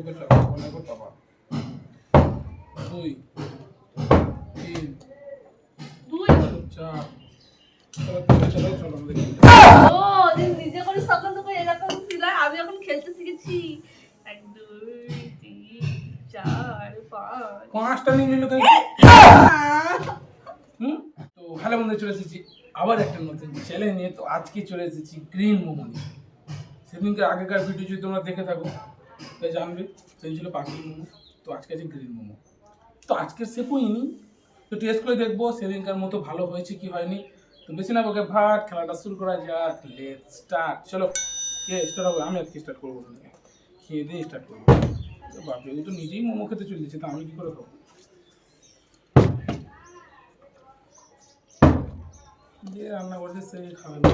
লোকের টাকা অনেকের টাকা 2 3 4 চলো আমাদের ও নিজে করে সকাল থেকে এরকম ছিল আমি এখন খেলতে শিখেছি 1 2 3 4 5 5টা নিয়ে নিল কেন তো হ্যালো বন্ধু, চলে এসেছি আবার একটা নতুন চ্যালেঞ্জ নিয়ে। তো আজকে চলে এসেছি গ্রিন মোমো নিয়ে। সেদিনকে আগেকার ভিডিও যদি তোমরা দেখে থাকো তাই জানবে, সেই ছিল পাখির মোমো। তো আজকে আছে গ্রিন মোমো। তো আজকের সেপও ইনি, তো টেস্ট করে দেখবো সেদিনকার মতো ভালো হয়েছে কি হয়নি। তো বেশি না বকে ভাট খেলাটা শুরু করা যাক। Let's start. চলো, কে স্টার্ট হবে? আমি আজকে স্টার্ট করবো, খেয়ে দিয়ে স্টার্ট করবো। বাপরে, ও তো নিজেই মোমো খেতে চলে যাচ্ছে, তা আমি কি করে খাবো? যে রান্না করছে সেই খাবে না।